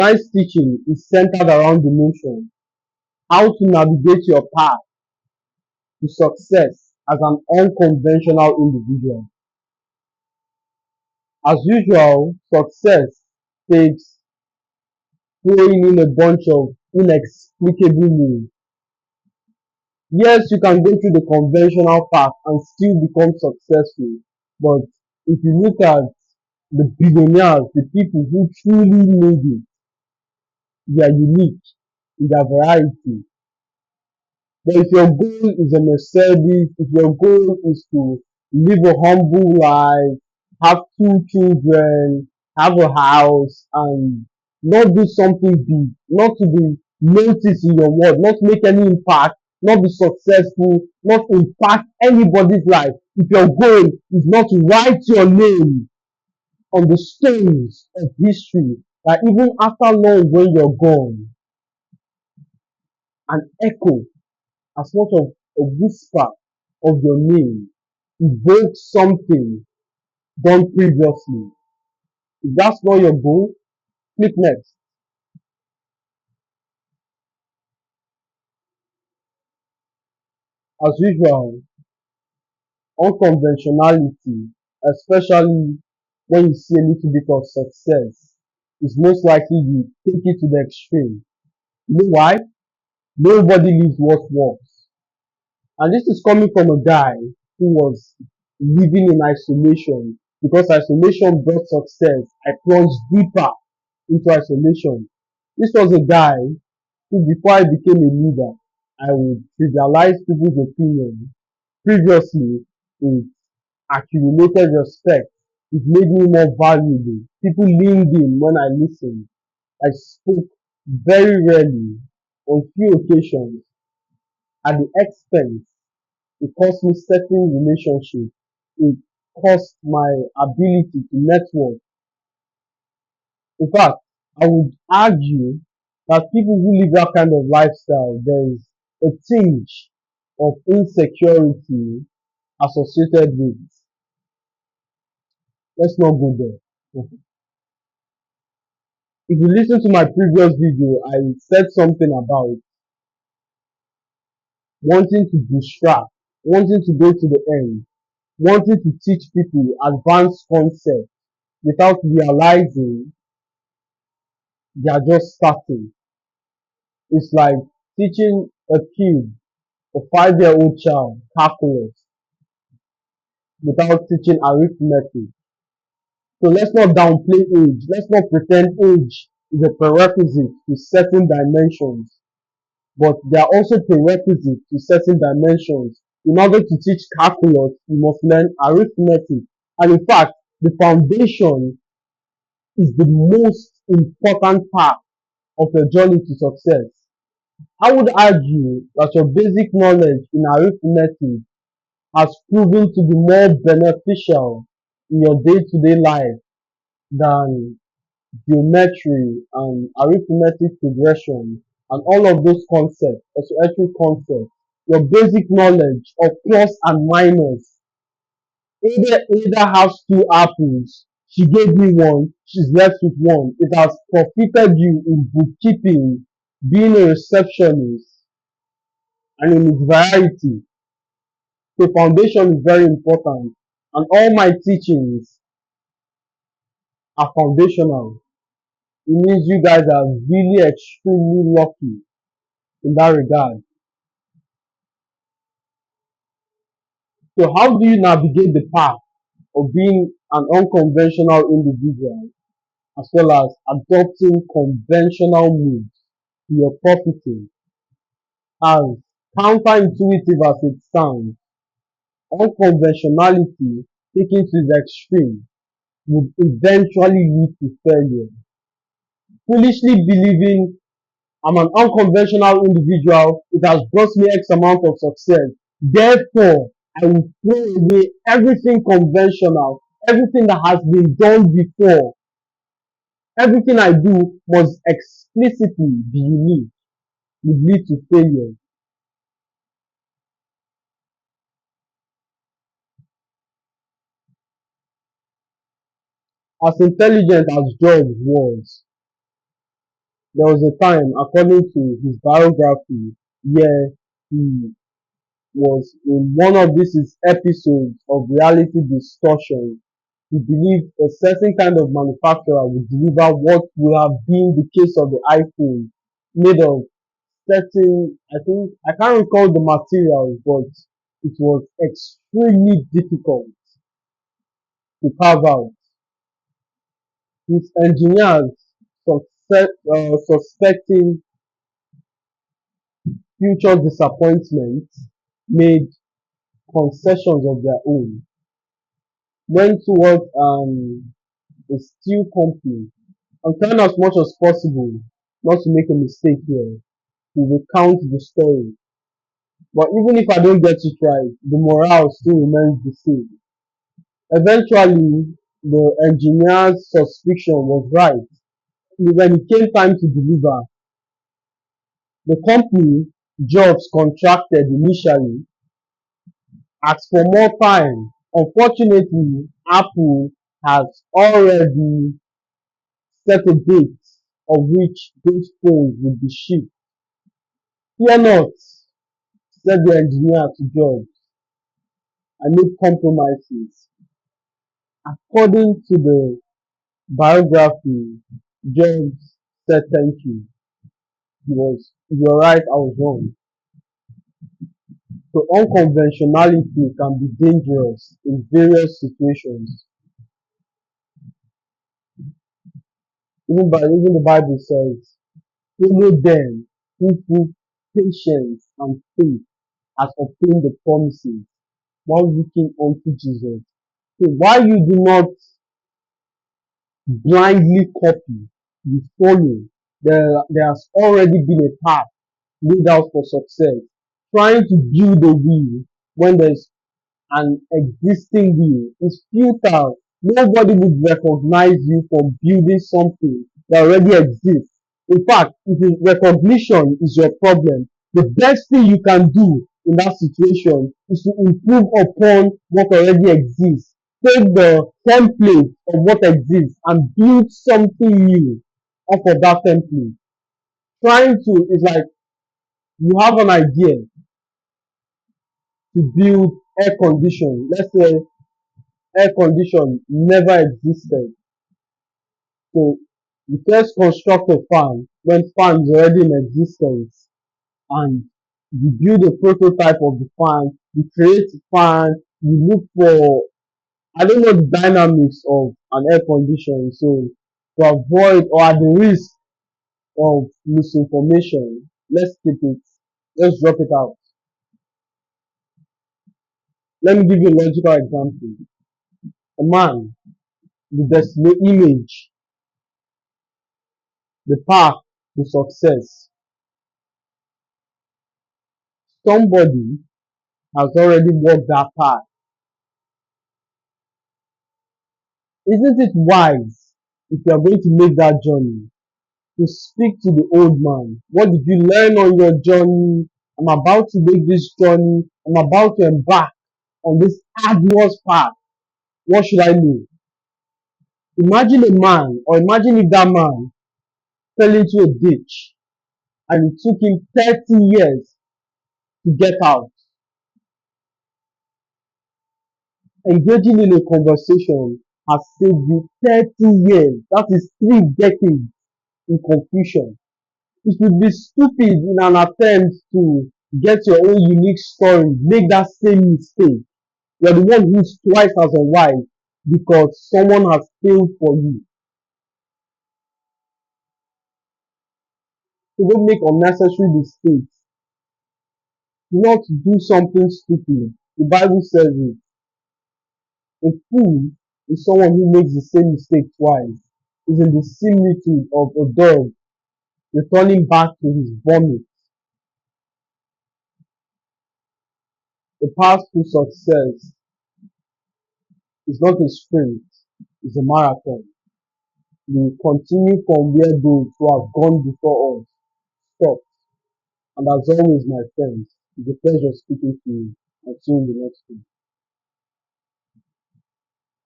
Tonight's teaching is centered around the notion how to navigate your path to success as an unconventional individual. As usual, success takes throwing in a bunch of inexplicable means. Yes, you can go through the conventional path and still become successful, but if you look at the billionaires, the people who truly made it, they are unique in their variety. But if your goal is a Mercedes, if your goal is to live a humble life, have two children, have a house, and not do something big, not to be noticed in your world, not make any impact, not be successful, not impact anybody's life. If your goal is not to write your name on the stones of history, that even after long when you're gone, an echo as much of a whisper of your name evokes something done previously. If that's not your goal, click next. As usual, unconventionality, especially when you see a little bit of success, is most likely you take it to the extreme. You know why? Nobody lives what works. And this is coming from a guy who was living in isolation. Because isolation brought success, I plunged deeper into isolation. This was a guy who, before I became a leader, I would trivialize people's opinion. Previously, it accumulated respect. It made me more valuable. People leaned in when I listened. I spoke very rarely, on few occasions, at the expense. It cost me certain relationships. It cost my ability to network. In fact, I would argue that people who live that kind of lifestyle, there is a tinge of insecurity associated with. Let's not go there. If you listen to my previous video, I said something about wanting to bootstrap, wanting to go to the end, wanting to teach people advanced concepts without realizing they are just starting. It's like teaching a kid, a 5-year-old child, calculus without teaching arithmetic. So let's not downplay age. Let's not pretend age is a prerequisite to certain dimensions, but there are also prerequisites to certain dimensions. In order to teach calculus, you must learn arithmetic. And in fact, the foundation is the most important part of your journey to success. I would argue that your basic knowledge in arithmetic has proven to be more beneficial in your day-to-day life than geometry and arithmetic progression and all of those concepts, esoteric concepts. Your basic knowledge of plus and minus. Either has two apples. She gave me one, she's left with one. It has profited you in bookkeeping, being a receptionist, and in its variety. So foundation is very important. And all my teachings are foundational. It means you guys are really extremely lucky in that regard. So how do you navigate the path of being an unconventional individual as well as adopting conventional moves to your profiting? As counterintuitive as it sounds, unconventionality taken to the extreme would eventually lead to failure. Foolishly believing I'm an unconventional individual, it has brought me X amount of success. Therefore, I will throw away everything conventional, everything that has been done before. Everything I do must explicitly be unique, would lead to failure. As intelligent as Jobs was, There was a time, according to his biography, where he was in one of these episodes of reality distortion. He believed a certain kind of manufacturer would deliver what would have been the case of the iPhone, made of certain, I think, I can't recall the materials, but it was extremely difficult to carve out. His engineers, suspecting future disappointment, made concessions of their own, went towards a steel company, and trying as much as possible not to make a mistake here to recount the story. But even if I don't get it right, the morale still remains the same. Eventually, the engineer's suspicion was right. When it came time to deliver, the company Jobs contracted initially asked for more time. Unfortunately, Apple has already set a date of which those phones will be shipped. Fear not, said the engineer to Jobs, I made compromises. According to the biography, Jobs said thank you. You're right, I was wrong. So unconventionality can be dangerous in various situations. Even the Bible says, follow them who through patience and faith has obtained the promises while looking unto Jesus. So why you do not blindly copy, you follow. There has already been a path laid out for success. Trying to build a wheel when there's an existing wheel is futile. Nobody would recognize you for building something that already exists. In fact, if recognition is your problem, the best thing you can do in that situation is to improve upon what already exists. Take the template of what exists and build something new off of that template. Trying to is like you have an idea to build air condition. Let's say air condition never existed. So you first construct a fan when fan is already in existence, and you build a prototype of the fan, you create a fan, you look for, I don't know the dynamics of an air condition. So to avoid or at the risk of misinformation, let's keep it, let's drop it out. Let me give you a logical example. A man, the display image, the path to success. Somebody has already walked that path. Isn't it wise, if you are going to make that journey, to speak to the old man? What did you learn on your journey? I'm about to make this journey. I'm about to embark on this arduous path. What should I do? Imagine a man, or imagine if that man fell into a ditch and it took him 30 years to get out. Engaging in a conversation has saved you 30 years. That is 3 decades in confusion. It would be stupid in an attempt to get your own unique story, make that same mistake. You're the one who's twice as unwise because someone has failed for you. So don't make unnecessary mistakes. Do not do something stupid. The Bible says it. A fool is someone who makes the same mistake twice. Is in the similitude of a dog returning back to his vomit. The path to success is not a sprint, it's a marathon. We continue from where those who have gone before us stopped. And as always, my friends, it's a pleasure speaking to you. I'll see you in the next one.